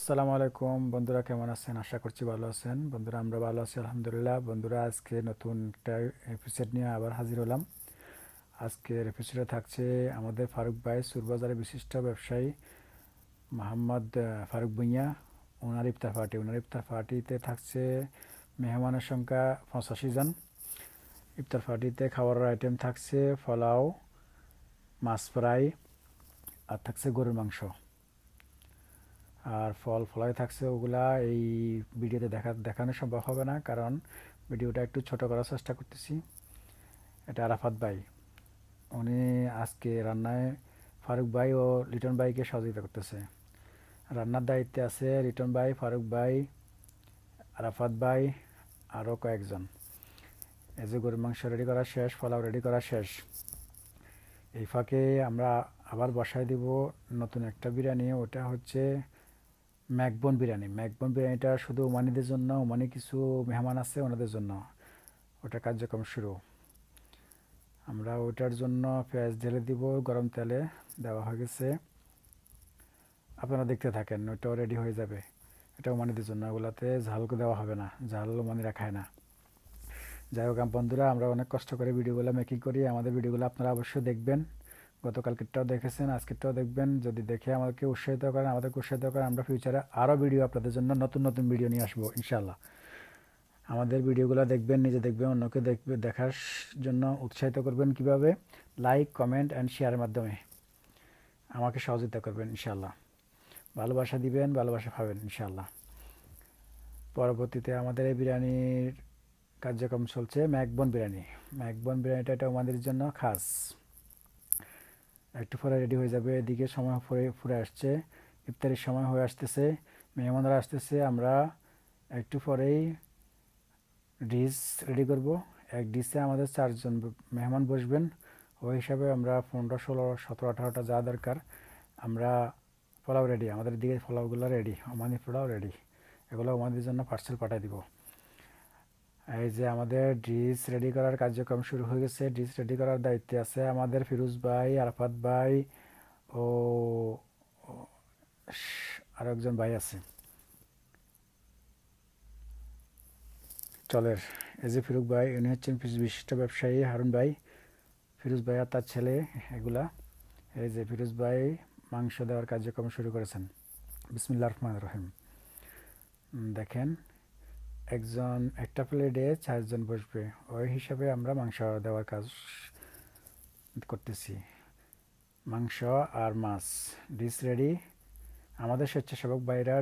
আসসালামু আলাইকুম বন্ধুরা, কেমন আছেন? আশা করছি ভালো আছেন। বন্ধুরা, আমরা ভালো আছি আলহামদুলিল্লাহ। বন্ধুরা, আজকে নতুন একটা এপিসোড নিয়ে আবার হাজির হলাম। আজকের এপিসোডে থাকছে আমাদের ফারুক ভাই, সুরবাজারের বিশিষ্ট ব্যবসায়ী মোহাম্মদ ফারুক ভুঁইয়া। ওনার ইফতার পার্টিতে থাকছে মেহমানের সংখ্যা 85 জন। ইফতার পার্টিতে খাবারের আইটেম থাকছে পোলাও, মাছ ফ্রাই, আর থাকছে গরুর মাংস, আর ফল ফলাই থাকছে। ওগুলা এই ভিডিওতে দেখানো সম্ভব হবে না, কারণ ভিডিওটা একটু ছোট করার চেষ্টা করতেছি। এটা আরাফাত ভাই, উনি আজকে রান্নায় ফারুক ভাই ও লিটন ভাইকে সহযোগিতা করতেছে। রান্নার দায়িত্বে আছে লিটন ভাই, ফারুক ভাই, আরাফাত ভাই, আরও কয়েকজন। এই যে গরুর মাংস রেডি করা শেষ, পোলাও রেডি করা শেষ। এই ফাঁকে আমরা আবার বসায় দিব নতুন একটা বিরিয়ানি। ওটা হচ্ছে ম্যাকবন বিরিয়ানিটা শুধু ওমানিদের জন্য। ওমানি কিছু মেহমান আছে, ওনাদের জন্য ওটা কার্যক্রম শুরু। আমরা ওটার জন্য পেঁয়াজ ঢেলে দিব গরম তেলে। দেওয়া হয়ে গেছে, আপনারা দেখতে থাকেন, ওটাও রেডি হয়ে যাবে। এটা ওমানিদের জন্য, ওগুলাতে ঝাল দেওয়া হবে না, ঝাল ওমানিরা খায় না। যাই হোক বন্ধুরা, আমরা অনেক কষ্ট করে ভিডিওগুলো মেকিং করি। আমাদের ভিডিওগুলো আপনারা অবশ্যই দেখবেন। গতকালকেরটাও দেখেছেন, আজকেরটাও দেখবেন। যদি দেখে আমাদেরকে উৎসাহিত করেন, আমরা ফিউচারে আরও ভিডিও আপনাদের জন্য নতুন নতুন ভিডিও নিয়ে আসবো ইনশাআল্লাহ। আমাদের ভিডিওগুলো দেখবেন, নিজে দেখবেন, অন্যকে দেখার জন্য উৎসাহিত করবেন। কিভাবে? লাইক, কমেন্ট অ্যান্ড শেয়ারের মাধ্যমে আমাকে সহযোগিতা করবেন ইনশাআল্লাহ। ভালোবাসা দিবেন, ভালোবাসা পাবেন ইনশাআল্লাহ। পরবর্তীতে আমাদের এই বিরিয়ানির কার্যক্রম চলছে ম্যাকবন বিরিয়ানিটা এটা আমাদের জন্য খাস। একটু পরে রেডি হয়ে যাবে। এদিকে সময় ফুরে আসছে, ইফতারির সময় হয়ে আসতেছে, মেহমানরা আসতেছে। আমরা একটু পরেই ডিশ রেডি করব। এক ডিশে আমাদের 4 জন মেহমান বসবেন। ওই হিসাবে আমরা 15, 16, 17, 18টা যা দরকার আমরা পোলাও রেডি। আমাদের দিকে পোলাওগুলো রেডি, ওমানি পোলাও রেডি। এগুলো ওমানিদের জন্য পার্সেল পাঠিয়ে দিব। এই যে আমাদের ডিশ রেডি করার কার্যক্রম শুরু হয়ে গেছে। ডিশ রেডি করার দায়িত্বে আছে আমাদের ফিরোজ ভাই, আরাফাত ভাই ও আরও একজন ভাই আছে চলের। এই যে ফিরোজ ভাই, উনি হচ্ছেন বিশিষ্ট ব্যবসায়ী হারুন ভাই, ফিরোজ ভাই আর তার ছেলে এগুলা। এই যে ফিরোজ ভাই মাংস দেওয়ার কার্যক্রম শুরু করেছেন। বিসমিল্লাহির রহমানির রহিম। দেখেন, একজন একটা প্লেটে 4 জন বসবে, ওই হিসাবে আমরা মাংস দেওয়ার কাজ করতেছি। মাংস আর মাছ ডিশ রেডি। আমাদের স্বেচ্ছাসেবক ভাইরা